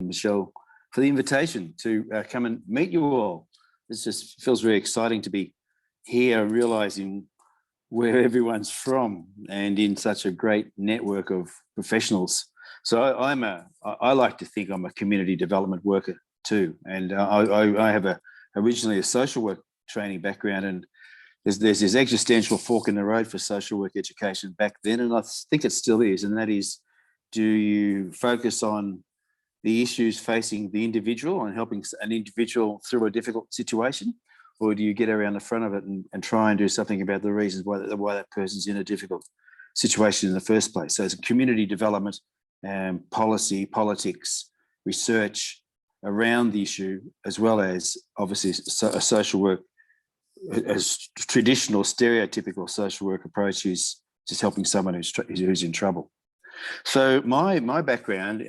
Michelle, for the invitation to come and meet you all. It just feels very exciting to be here, realising where everyone's from and in such a great network of professionals. So I like to think I'm a community development worker too. And I have originally a social work training background, and there's this existential fork in the road for social work education back then, and I think it still is, and that is, do you focus on the issues facing the individual and helping an individual through a difficult situation, or do you get around the front of it and try and do something about the reasons why that person's in a difficult situation in the first place? So it's community development, policy, politics, research around the issue, as well as obviously a social work, as traditional stereotypical social work approach is just helping someone who's in trouble. So my background,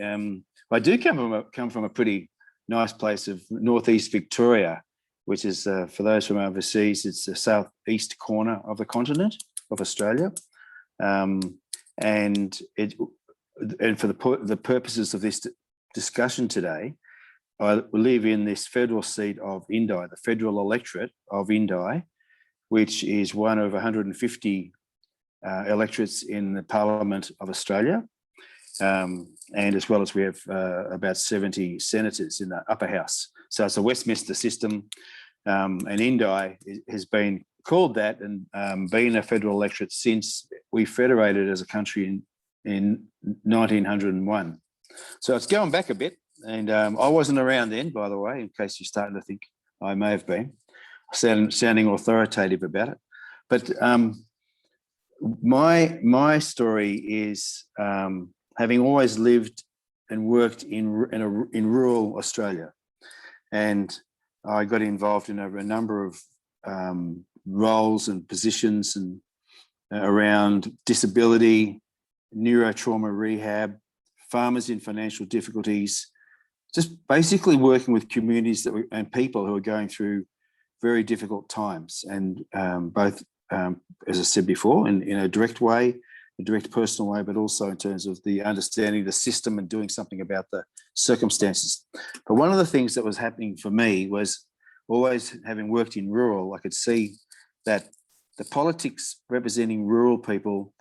I do come from a pretty nice place of northeast Victoria, which is for those from overseas, it's the southeast corner of the continent of Australia, and for the purposes of this discussion today, I live in this federal seat of Indi, the federal electorate of Indi, which is one of 150 electorates in the Parliament of Australia. And as well as we have about 70 senators in the upper house. So it's a Westminster system, and Indi has been called that and been a federal electorate since we federated as a country in 1901. So it's going back a bit. And I wasn't around then, by the way, in case you're starting to think I may have been, sounding authoritative about it. But my story is having always lived and worked in rural Australia, and I got involved in a number of roles and positions and around disability, neurotrauma rehab, farmers in financial difficulties, just basically working with communities and people who are going through very difficult times, and both, as I said before, in a direct way, a direct personal way, but also in terms of the understanding the system and doing something about the circumstances. But one of the things that was happening for me was, always having worked in rural, I could see that the politics representing rural people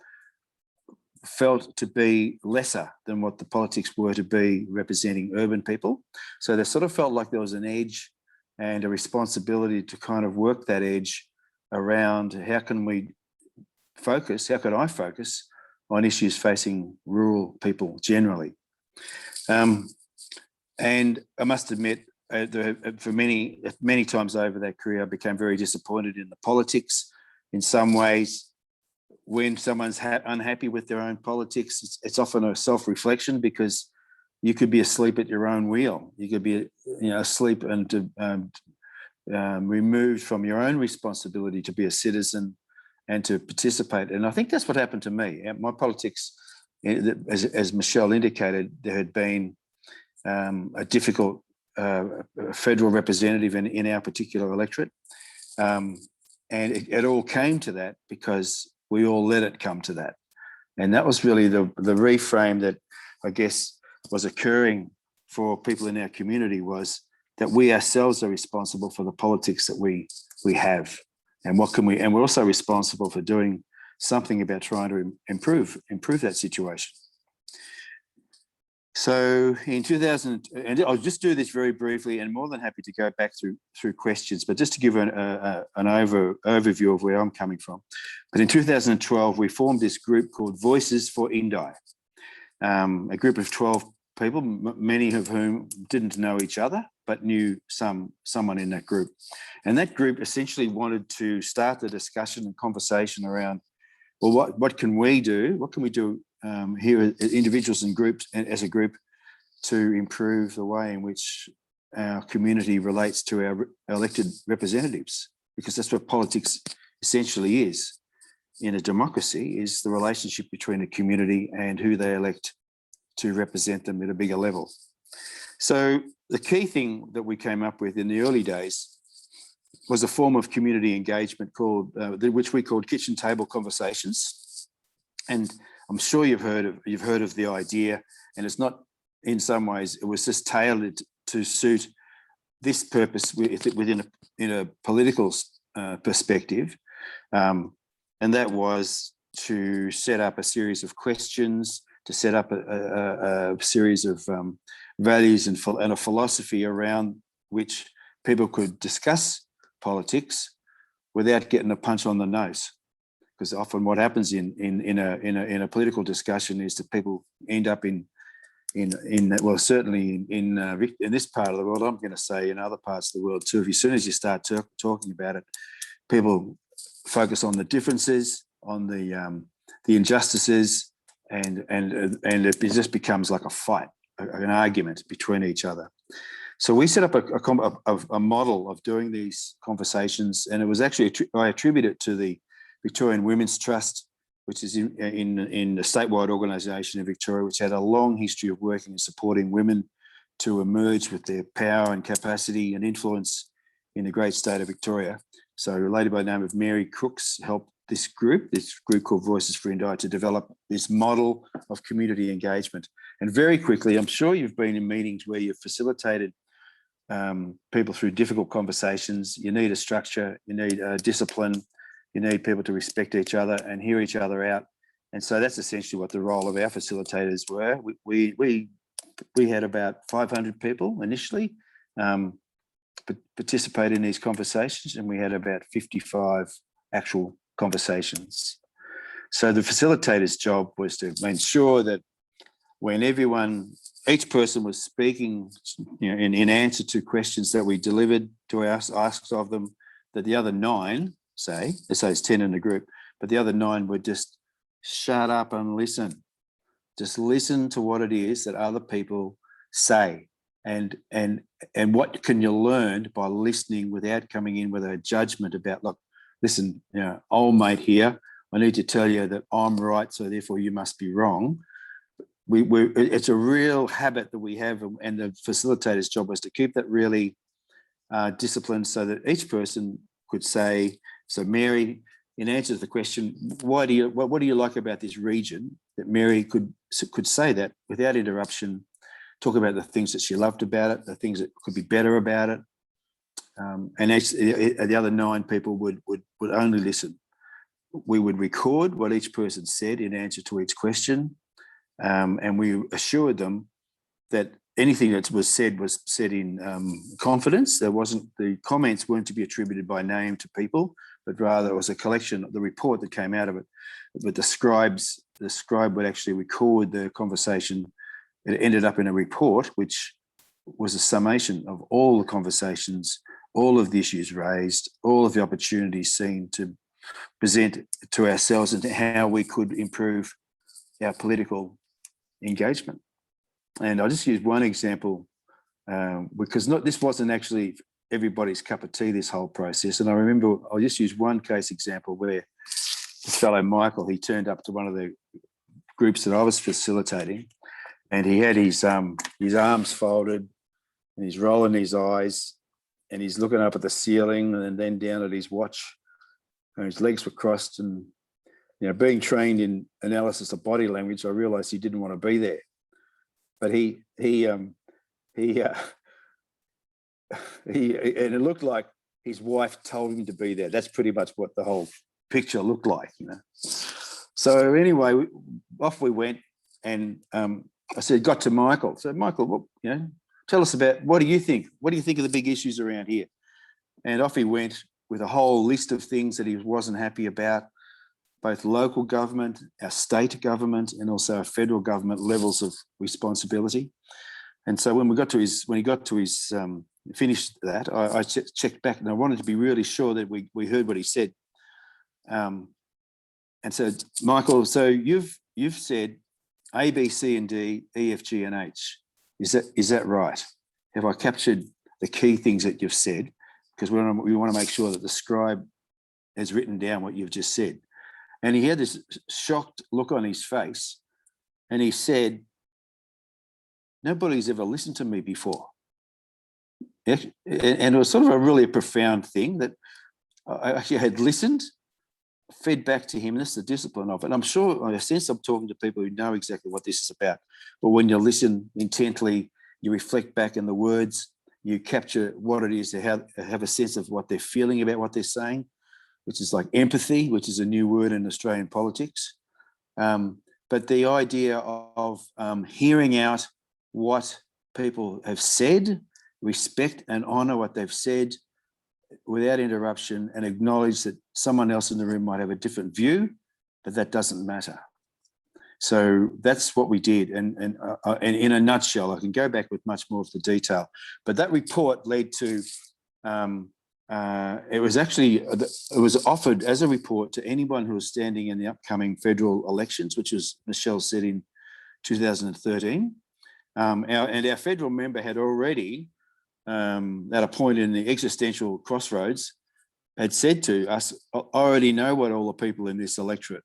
felt to be lesser than what the politics were to be representing urban people. So there sort of felt like there was an edge and a responsibility to kind of work that edge around how can I focus on issues facing rural people generally. And I must admit, for many times over that career, I became very disappointed in the politics. In some ways, when someone's unhappy with their own politics, it's often a self-reflection, because you could be asleep at your own wheel. You could be, asleep and removed from your own responsibility to be a citizen and to participate. And I think that's what happened to me. My politics, as Michelle indicated, there had been a difficult federal representative in our particular electorate. And it all came to that because we all let it come to that. And that was really the reframe that I guess was occurring for people in our community, was that we ourselves are responsible for the politics that we have. And and we're also responsible for doing something about trying to improve that situation. So in 2000, and I'll just do this very briefly, and more than happy to go back through questions, but just to give an overview of where I'm coming from. But in 2012, we formed this group called Voices for Indi, a group of 12 people, many of whom didn't know each other, but knew someone in that group. And that group essentially wanted to start the discussion and conversation around, well, what can we do? What can we do here as individuals and groups, and as a group, to improve the way in which our community relates to our elected representatives? Because that's what politics essentially is in a democracy, is the relationship between a community and who they elect to represent them at a bigger level. So the key thing that we came up with in the early days was a form of community engagement called, which we called kitchen table conversations. And I'm sure you've heard of the idea, and it's not in some ways, it was just tailored to suit this purpose within a political perspective. And that was to set up a series of questions, to set up a series of values and a philosophy around which people could discuss politics without getting a punch on the nose. Because often what happens in a political discussion is that people end up well, certainly in this part of the world, I'm going to say in other parts of the world too, as soon as you start talking about it, people focus on the differences, on the injustices, and it just becomes like a fight, an argument between each other. So we set up a model of doing these conversations, and it was actually, I attribute it to the Victorian Women's Trust, which is in a statewide organisation in Victoria, which had a long history of working and supporting women to emerge with their power and capacity and influence in the great state of Victoria. So a lady by the name of Mary Crooks helped this group called Voices for Indi, to develop this model of community engagement. And very quickly, I'm sure you've been in meetings where you've facilitated people through difficult conversations. You need a structure, you need a discipline, you need people to respect each other and hear each other out. And so that's essentially what the role of our facilitators were. We had about 500 people initially participate in these conversations, and we had about 55 actual conversations. So the facilitator's job was to ensure that when each person was speaking, in answer to questions that we delivered to us, asked of them, that the other 9, let's say it's 10 in the group, but the other 9 would just shut up and listen. Just listen to what it is that other people say, and what can you learn by listening without coming in with a judgment about, look, listen, old mate here, I need to tell you that I'm right, so therefore you must be wrong. It's a real habit that we have, and the facilitator's job was to keep that really disciplined, so that each person could say, so Mary, in answer to the question, what do you like about this region, that Mary could say that without interruption, talk about the things that she loved about it, the things that could be better about it. And actually, the other 9 people would only listen. We would record what each person said in answer to each question, and we assured them that anything that was said in confidence. The comments weren't to be attributed by name to people, but rather it was a collection of the report that came out of it. But the scribe would actually record the conversation. It ended up in a report, which was a summation of all the conversations, all of the issues raised, all of the opportunities seen to present to ourselves and how we could improve our political engagement. And I'll just use one example, because this wasn't actually everybody's cup of tea, this whole process. And I remember, I'll just use one case example where this fellow Michael, he turned up to one of the groups that I was facilitating, and he had his arms folded, and he's rolling his eyes, and he's looking up at the ceiling and then down at his watch, and his legs were crossed. And being trained in analysis of body language, I realised he didn't want to be there. But and it looked like his wife told him to be there. That's pretty much what the whole picture looked like, So anyway, off we went, and I said, got to Michael. So Michael, tell us about, what do you think? What do you think of the big issues around here? And off he went with a whole list of things that he wasn't happy about, both local government, our state government, and also our federal government levels of responsibility. And so when he got to his finished that, I checked back, and I wanted to be really sure that we heard what he said. And said, Michael, so you've said A, B, C, and D, E, F, G, and H. Is that right? Have I captured the key things that you've said? Because we want to make sure that the scribe has written down what you've just said. And he had this shocked look on his face, and he said, nobody's ever listened to me before. And it was sort of a really profound thing, that I actually had listened, fed back to him, and this is the discipline of it. And I'm sure, I sense I'm talking to people who know exactly what this is about. But when you listen intently, you reflect back in the words, you capture what it is, to have a sense of what they're feeling about what they're saying, which is like empathy, which is a new word in Australian politics. But the idea of hearing out what people have said, respect and honour what they've said without interruption, and acknowledge that someone else in the room might have a different view, but that doesn't matter. So that's what we did. And in a nutshell, I can go back with much more of the detail, but that report led to, it was offered as a report to anyone who was standing in the upcoming federal elections, which was, Michelle said, in 2013. Our federal member had already, at a point in the existential crossroads, had said to us, I already know what all the people in this electorate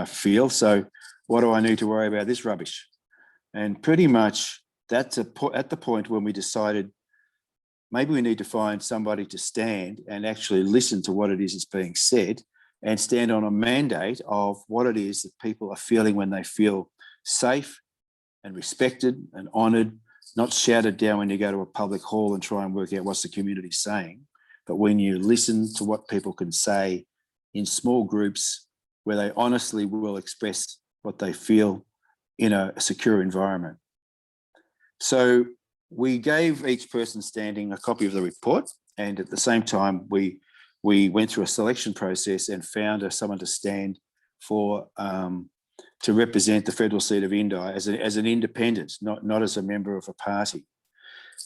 feel, so what do I need to worry about this rubbish? And pretty much that's at the point when we decided maybe we need to find somebody to stand and actually listen to what it is that's being said, and stand on a mandate of what it is that people are feeling when they feel safe and respected and honoured, not shouted down when you go to a public hall and try and work out what's the community saying, but when you listen to what people can say in small groups where they honestly will express what they feel in a secure environment. So we gave each person standing a copy of the report, and at the same time we went through a selection process and found someone to stand for to represent the federal seat of Indi as an independent, not as a member of a party.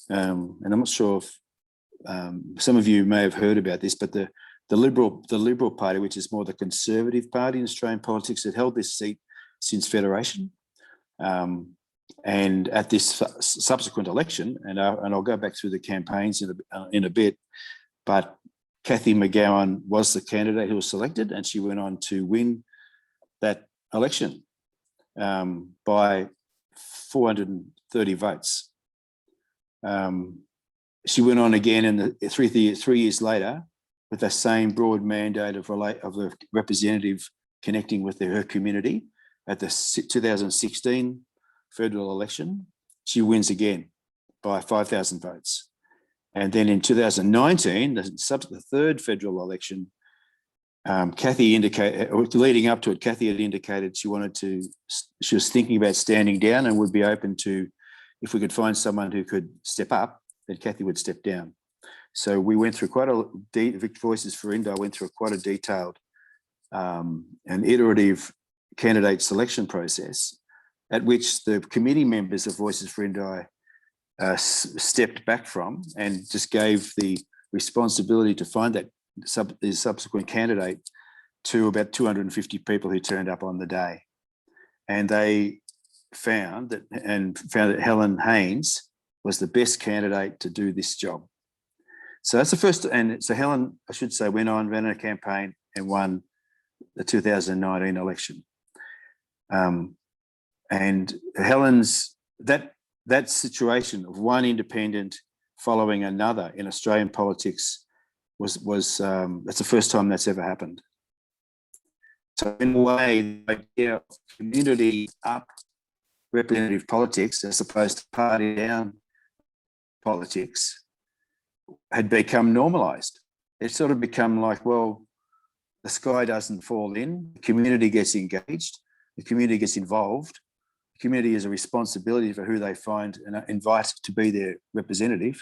And I'm not sure if some of you may have heard about this, but the Liberal Party, which is more the conservative party in Australian politics, had held this seat since Federation. And at this subsequent election, and I'll go back through the campaigns in a bit, but Cathy McGowan was the candidate who was selected, and she went on to win that election by 430 votes. She went on again in the 3 years later with the same broad mandate of the representative connecting with her community. At the 2016 federal election, she wins again by 5,000 votes. And then in 2019, the third federal election, Cathy indicated, leading up to it, Cathy had indicated she was thinking about standing down and would be open to, if we could find someone who could step up, then Cathy would step down. So we went through Voices for Indi went through quite a detailed and iterative candidate selection process, at which the committee members of Voices for Indi stepped back from and just gave the responsibility to find the subsequent candidate to about 250 people who turned up on the day. And they found that Helen Haynes was the best candidate to do this job. So that's the first, and so Helen, I should say, went on, ran a campaign and won the 2019 election. And Helen's, that situation of one independent following another in Australian politics was that's the first time that's ever happened. So in a way, the idea of community up representative politics as opposed to party down politics had become normalised. It sort of become like, well, the sky doesn't fall in, the community gets engaged, the community gets involved, the community has a responsibility for who they find and invite to be their representative,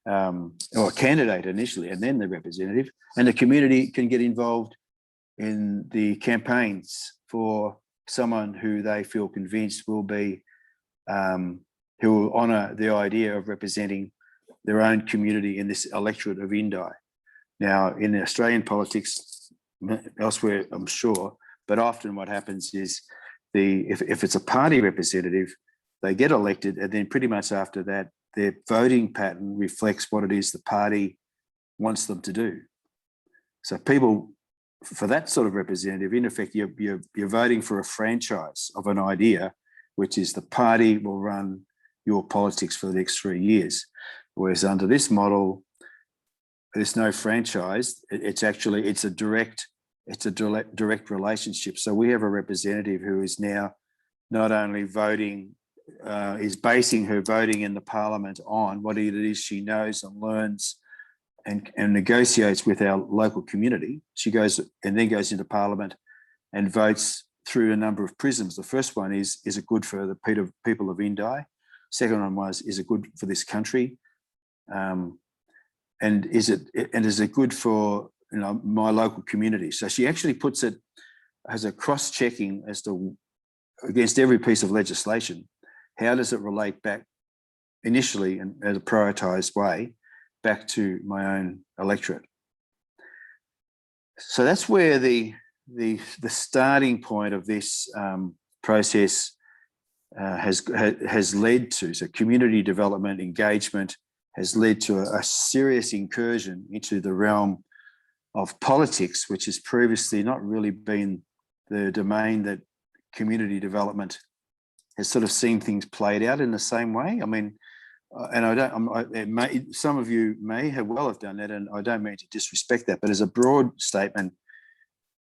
or candidate initially, and then the representative, and the community can get involved in the campaigns for someone who they feel convinced will be, who will honour the idea of representing their own community in this electorate of Indi. Now, in the Australian politics, elsewhere, I'm sure, but often what happens is if it's a party representative, they get elected, and then pretty much after that, their voting pattern reflects what it is the party wants them to do. So people, for that sort of representative, in effect, you're voting for a franchise of an idea, which is the party will run your politics for the next 3 years. Whereas under this model, there's no franchise. It's a direct it's a direct relationship. So we have a representative who is now not only voting, is basing her voting in the parliament on what it is she knows and learns and negotiates with our local community. She goes and then goes into parliament and votes through a number of prisms. The first one is it good for the people of Indi? Second one was, is it good for this country? And is it good for my local community? So she actually puts it as a cross-checking as to against every piece of legislation. How does it relate back initially and as a prioritised way back to my own electorate? So that's where the starting point of this process has led to. So community development engagement has led to a serious incursion into the realm of politics, which has previously not really been the domain that community development has sort of seen things played out in the same way. I mean, and some of you may have done that, and I don't mean to disrespect that, but as a broad statement,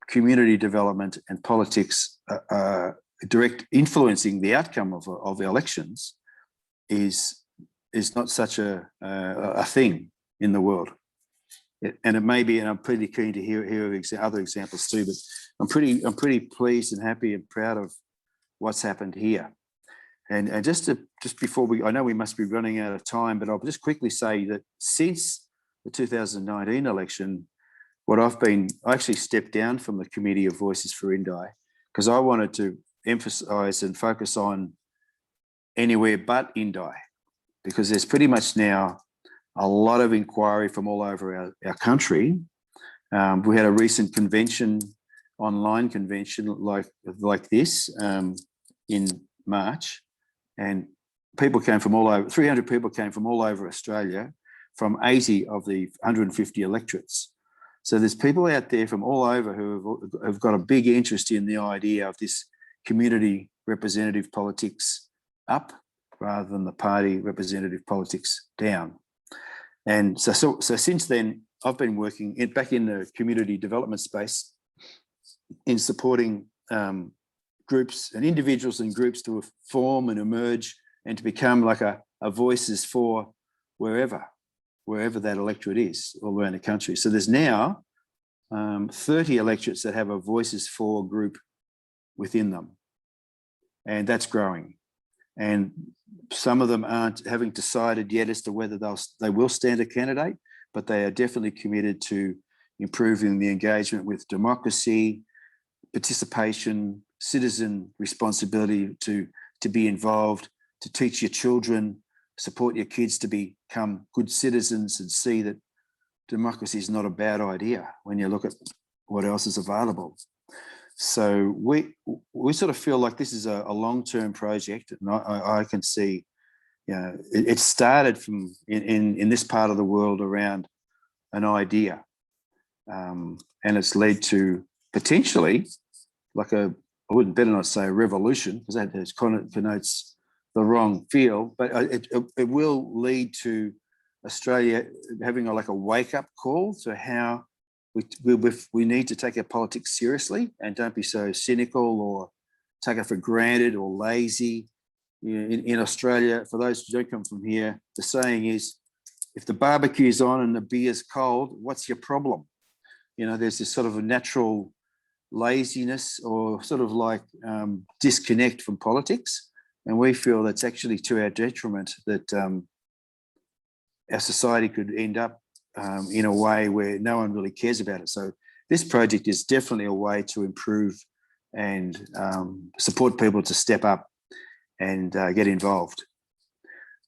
community development and politics direct influencing the outcome of elections is not such a thing in the world. And it may be, and I'm pretty keen to hear other examples too, but I'm pretty pleased and happy and proud of what's happened here. And just before I know we must be running out of time, but I'll just quickly say that since the 2019 election, I actually stepped down from the Committee of Voices for Indi because I wanted to emphasise and focus on anywhere but Indi, because there's pretty much now a lot of inquiry from all over our country. We had a recent convention, online convention like this in March, and people came from all over, 300 people came from all over Australia, from 80 of the 150 electorates. So there's people out there from all over who have got a big interest in the idea of this community representative politics up rather than the party representative politics down. And so since then, I've been working back in the community development space in supporting groups and individuals and groups to form and emerge and to become like a voices for wherever that electorate is all around the country. So there's now 30 electorates that have a voices for group within them, and that's growing. And some of them haven't decided yet as to whether they will stand a candidate, but they are definitely committed to improving the engagement with democracy, participation, citizen responsibility to be involved, to teach your children, support your kids to become good citizens and see that democracy is not a bad idea when you look at what else is available. So we sort of feel like this is a long-term project, and I can see, it started from in this part of the world around an idea, and it's led to potentially like I wouldn't better not say a revolution, because that connotes the wrong feel, but it will lead to Australia having like a wake-up call to how we need to take our politics seriously and don't be so cynical or take it for granted or lazy. In Australia, for those who don't come from here, the saying is, if the barbecue's on and the beer's cold, what's your problem? There's this sort of a natural laziness or sort of like disconnect from politics. And we feel that's actually to our detriment, that our society could end up in a way where no one really cares about it. So this project is definitely a way to improve and support people to step up and get involved.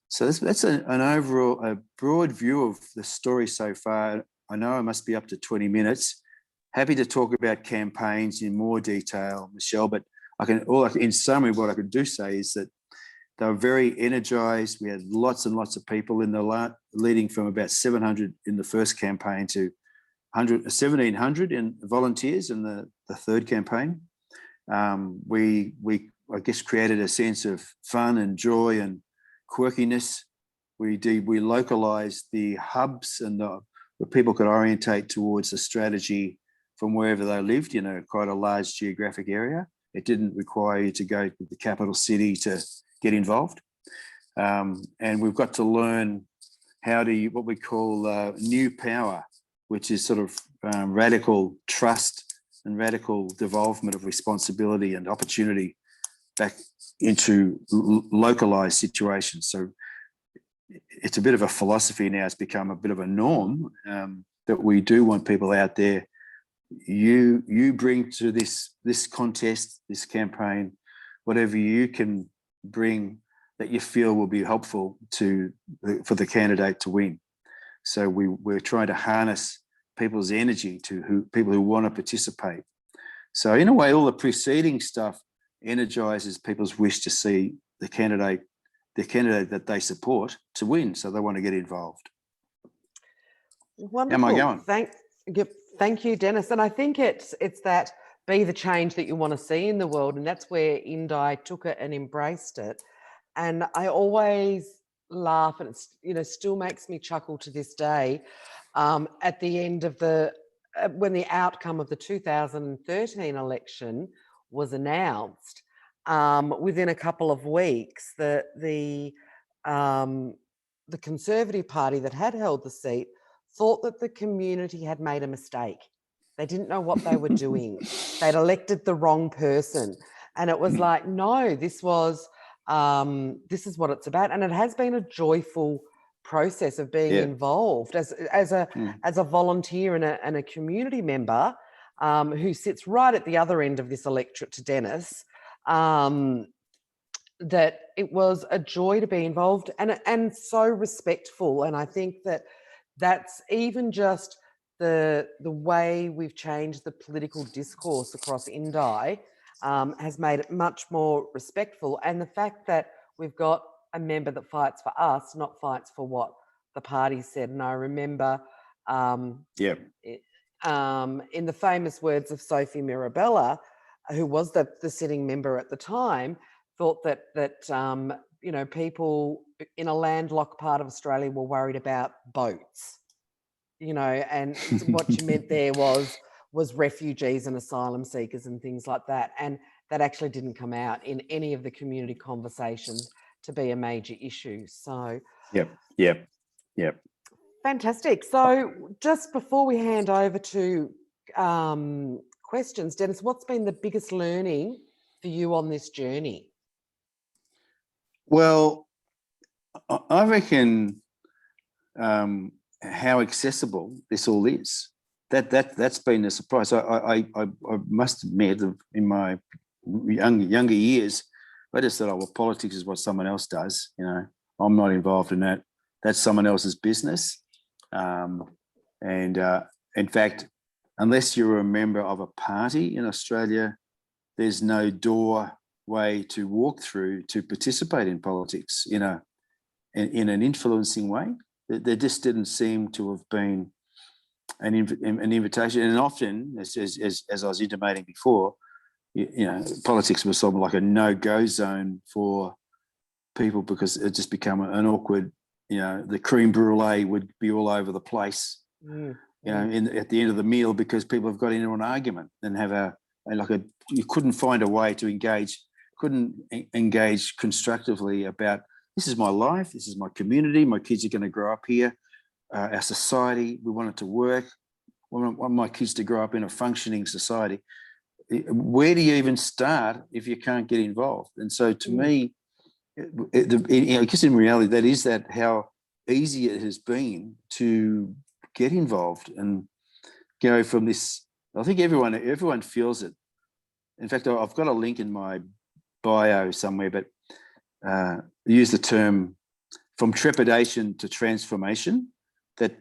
So that's an overall, a broad view of the story so far. I know I must be up to 20 minutes. Happy to talk about campaigns in more detail, Michelle, but in summary, what I could do say is that they were very energised. We had lots and lots of people in the leading from about 700 in the first campaign to 1,700 in volunteers in the third campaign. We I guess created a sense of fun and joy and quirkiness. We localised the hubs and where people could orientate towards a strategy from wherever they lived, quite a large geographic area. It didn't require you to go to the capital city to get involved. And we've got to learn how to, what we call new power, which is sort of radical trust and radical devolvement of responsibility and opportunity back into localized situations. So it's a bit of a philosophy now. It's become a bit of a norm that we do want people out there. You bring to this contest, this campaign, whatever you can bring that you feel will be helpful for the candidate to win. So we're trying to harness people's energy to people who want to participate. So in a way, all the preceding stuff energizes people's wish to see the candidate that they support to win. So they want to get involved. Wonderful. How am I going? Thank you, Denis. And I think it's that be the change that you want to see in the world. And that's where Indi took it and embraced it. And I always laugh, and it's, still makes me chuckle to this day. At the end of when the outcome of the 2013 election was announced, within a couple of weeks, the Conservative Party that had held the seat thought that the community had made a mistake. They didn't know what they were doing. They'd elected the wrong person. And it was like, no, this is what it's about. And it has been a joyful process of being involved as a volunteer and a community member who sits right at the other end of this electorate to Denis, that it was a joy to be involved and so respectful. And I think that's even just the way we've changed the political discourse across Indi has made it much more respectful. And the fact that we've got a member that fights for us, not fights for what the party said. And I remember in the famous words of Sophie Mirabella, who was the sitting member at the time, thought that people in a landlocked part of Australia were worried about boats, and what you meant there was refugees and asylum seekers and things like that. And that actually didn't come out in any of the community conversations to be a major issue. So Yep. Fantastic. So just before we hand over to questions, Denis, what's been the biggest learning for you on this journey? Well, I reckon how accessible this all is. That's been a surprise. I must admit, in my younger years, I just thought, well, politics is what someone else does. I'm not involved in that. That's someone else's business. And in fact, unless you're a member of a party in Australia, there's no doorway to walk through to participate in politics in an influencing way. There just didn't seem to have been an invitation. And often, as I was intimating before, politics was sort of like a no-go zone for people because it just become an awkward, the creme brulee would be all over the place, at the end of the meal because people have got into an argument and have you couldn't find a way to engage constructively about, this is my life, this is my community, my kids are going to grow up here, our society, we want it to work, we want my kids to grow up in a functioning society. Where do you even start if you can't get involved? And so to me, I guess in reality, that how easy it has been to get involved and go from this. I think everyone feels it. In fact, I've got a link in my bio somewhere, but use the term from trepidation to transformation, that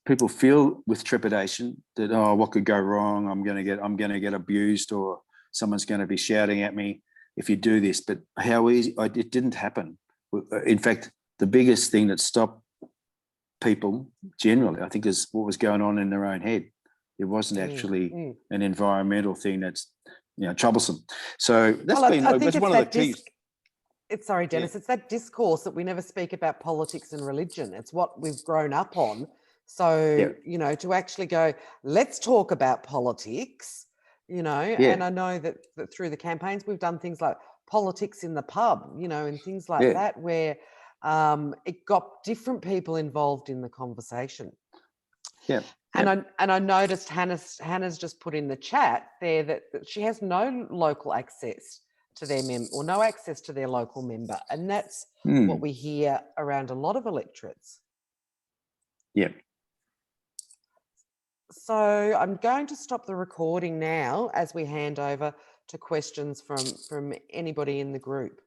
people feel with trepidation that, oh, what could go wrong? I'm going to get abused, or someone's going to be shouting at me if you do this. But how easy? It didn't happen. In fact, the biggest thing that stopped people generally, I think, is what was going on in their own head. It wasn't actually an environmental thing that's troublesome. So that's one of the keys. Sorry, Denis, it's that discourse that we never speak about politics and religion. It's what we've grown up on. So, you know, to actually go, let's talk about politics, you know, and I know that through the campaigns, we've done things like politics in the pub, you know, and things like that, where it got different people involved in the conversation. Yeah. And I noticed Hannah's just put in the chat there that she has no local access to their or no access to their local member. And that's what we hear around a lot of electorates. Yeah. So I'm going to stop the recording now as we hand over to questions from anybody in the group.